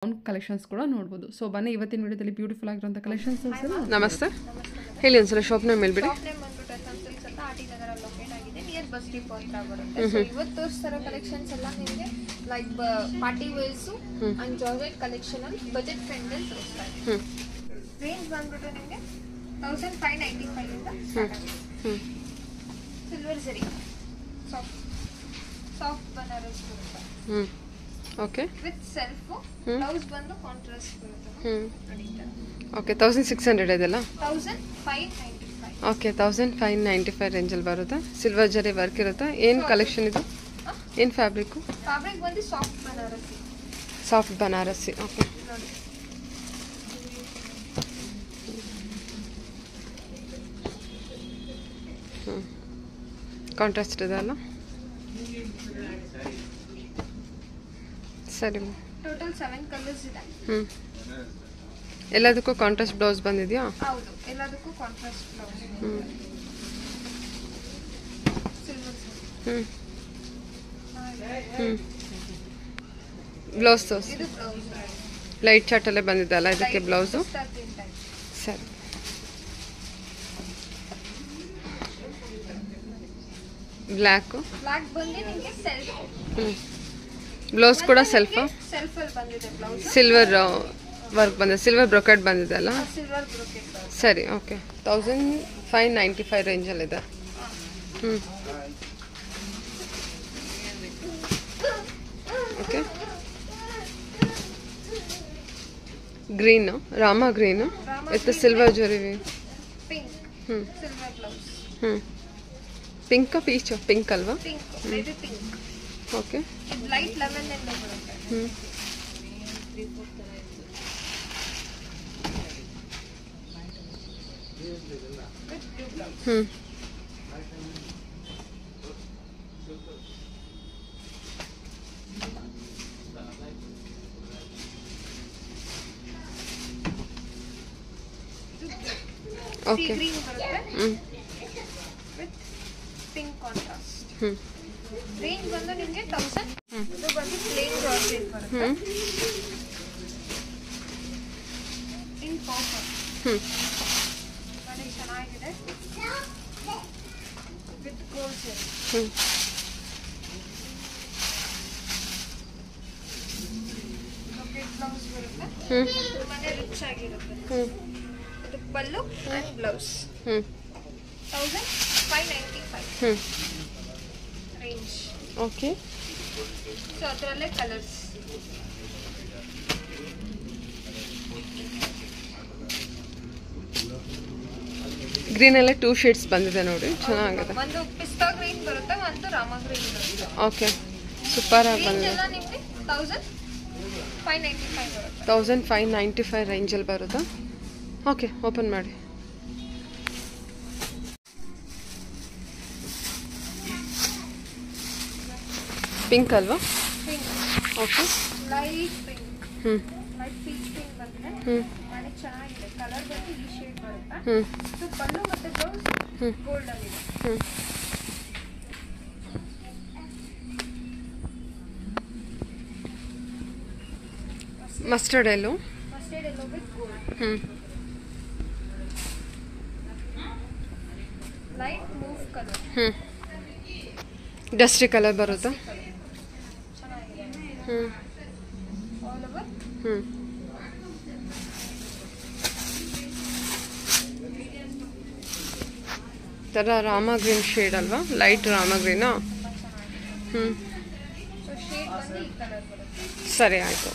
Collections ಕೂಡ ನೋಡಬಹುದು. So ಬನ್ನಿ ಇವತ್ತಿನ ವಿಡಿಯೋದಲ್ಲಿ ಬ್ಯೂಟಿಫುಲ್ ಆಗಿರುವಂತ ಕಲೆಕ್ಷನ್ಸ್ ತೋರಿಸೋಣ. ನಮಸ್ತೆ, ಹೇಳಿ ಒಂದ್ಸಲ ಶಾಪ್ ನೇಮ್ ಹೇಳ್ಬಿಡಿ. ಶಾಪ್ ನೇಮ್ ಬಂದ್ಬಿಟ್ಟು ಸಂತಲ್ಸ್ ಅಂತ ಆಟಿ ನಗರ ಲೊಕೇಟ್ ಆಗಿದೆ, ನಿಯರ್ ಬಸ್ ಡಿಪೋ ಹತ್ರ ಬರುತ್ತೆ. ಸೊ ಇವತ್ತು ತೋರಿಸ್ತಾರೋ ಕಲೆಕ್ಷನ್ಸ್ ಎಲ್ಲ ನಿಮಗೆ like party wares and georgette collection ಅಲ್ಲಿ ಬಜೆಟ್ ಫ್ರೆಂಡ್ ಅಲ್ಲಿ ತೋರಿಸ್ತಾ ಇದೆ. ರೇಂಜ್ ಬಂದ್ಬಿಟ್ಟು ನಿಮಗೆ 1595 ಇಂದ ಸಿಲ್ವರ್ ಜರಿ ಸಾಫ್ಟ್ ಬನಾರಸ್ ಬರುತ್ತೆ. ಓಕೆ, ವಿತ್ ಸೆಲ್ಫ್ ಬ್ಲೌಸ್ ಬಂದು ಕಾಂಟ್ರಾಸ್ಟ್ ಬರುತ್ತೆ. ಓಕೆ 1600 ಇದೆಲ್ಲ. 1595. ಓಕೆ 1595 ರೇಂಜಲ್ಲಿ ಬರುತ್ತೆ. ಸಿಲ್ವರ್ ಜರಿ ವರ್ಕ್ ಇರುತ್ತೆ. ಏನು ಕಲೆಕ್ಷನ್ ಇದು? ಏನು ಫ್ಯಾಬ್ರಿಕ್? ಫ್ಯಾಬ್ರಿಕ್ ಬಂದು soft Banarasi. Soft Banarasi. Okay, contrast ಇದೆ ಅಲ್ಲ? ಸರಿ, ಟೋಟಲ್ 7 ಕಲರ್ಸ್ ಇದೆ. ಎಲ್ಲದಕ್ಕೂ ಕಾಂಟ್ರಾಸ್ಟ್ ಬ್ಲೌಸ್ ಬಂದಿದೆಯಾ? ಹೌದು, ಎಲ್ಲದಕ್ಕೂ ಕಾಂಟ್ರಾಸ್ಟ್ ಬ್ಲೌಸ್. ಸಿಲ್ವರ್ ಬ್ಲೌಸ್ ತೋರಿಸಿ. ಇದು ಬ್ಲೌಸ್ ಲೈಟ್ ಚಾರ್ಟಲ್ಲೇ ಬಂದಿದೆ ಅಲ್ಲ ಇದಕ್ಕೆ ಬ್ಲೌಸು? ಸರಿ, ಬ್ಲ್ಯಾಕ್ ಬಂದು ನಿಮಗೆ ಸೆಲ್ಫ್. ಬ್ಲೌಸ್ ಕೂಡ ಸೆಲ್ಫ್ ಸೆಲ್ಫ್ ಅಲ್ಲಿ ಬಂದಿದೆ ಬ್ಲೌಸ್. ಸಿಲ್ವರ್ ವರ್ಕ್ ಬಂದಿದೆ, ಸಿಲ್ವರ್ ಬ್ರೊಕೆಟ್ ಬಂದಿದೆ ಅಲ್ಲ? Silver brocade blouse. ಸರಿ, ಓಕೆ 1595 ರೇಂಜಲ್ಲಿದೆ. Okay, green, Rama green with silver zari. Pink silver blouse. Pink peach pink ಅಲ್ವಾ? Pink, baby pink. ಓಕೆ, ಇದು ಲೈಟ್ ಲೆಮನ್ ಎಲ್ಲ ಬರುತ್ತೆ. ಓಕೆ, ಗ್ರೀನ್ ಬರುತ್ತೆ ವಿತ್ ಪಿಂಕ್ ಕಾಂಟ್ರಾಸ್ಟ್. ರೇಂಜ್ ಬಂದು ನಿಮಗೆ 1000. ಇದು ಬಂದು ಪ್ಲೇನ್ ಜಾರ್ಜೆಟ್ ಬರುತ್ತೆ ಇನ್ ಕಾಪರ್. ನೋಡಿ ಚೆನ್ನಾಗಿದೆ with gold self. Brocade blouse ಬರುತ್ತೆ. ತುಂಬಾನೇ ರಿಚ್ ಆಗಿರುತ್ತೆ. ಇದು pallu and blouse. 1595 range. Okay, so ಅದರಲ್ಲೇ ಕಲರ್ಸ್. ಗ್ರೀನಲ್ಲೇ 2 ಶೇಡ್ಸ್ ಬಂದಿದೆ ನೋಡಿ, ಚೆನ್ನಾಗಿದೆ. ಒಂದು ಪಿಸ್ತಾ ಗ್ರೀನ್ ಬರುತ್ತೆ, ಒಂದು ರಾಮ ಗ್ರೀನ್ ಬರುತ್ತೆ. ಓಕೆ, ಸೂಪರ್ ಆಗಿ ರೇಂಜ್ ಬಂದಿದೆ. ಎಲ್ಲ ನಿಮಗೆ 1595 ಬರುತ್ತೆ. 1595 ರೇಂಜಲ್ಲಿ ಬರುತ್ತಾ? ಓಕೆ, ಓಪನ್ ಮಾಡಿ. ಪಿಂಕ್ ಅಲ್ವಾ? Pink, okay, light pink, light peach pink ಬಂದಿದೆ. ನನಗೆ ಚೆನ್ನಾಗಿದೆ. ಕಲರ್ ಬಂದು ಈ ಶೇಡ್ ಬರುತ್ತೆ. ಸೊ ಪಲ್ಲು ಮತ್ತೆ ಬ್ಲೌಸ್ ಗೋಲ್ಡ್ ಆಗಿದೆ. Mustard yellow. Mustard yellow with gold. Light move colour. Dusty colour ಬರುತ್ತಾ? ಚೆನ್ನಾಗಿದೆ. All over. ಥರ ರಾಮ ಗ್ರೀನ್ ಶೇಡ್ ಅಲ್ವಾ? ಲೈಟ್ ರಾಮ ಗ್ರೀನಾ? ಸೊ ಶೇಡ್ ಬಂದು ಈ ಕಲರ್ ಬರುತ್ತೆ. ಸರಿ, ಆಯಿತು.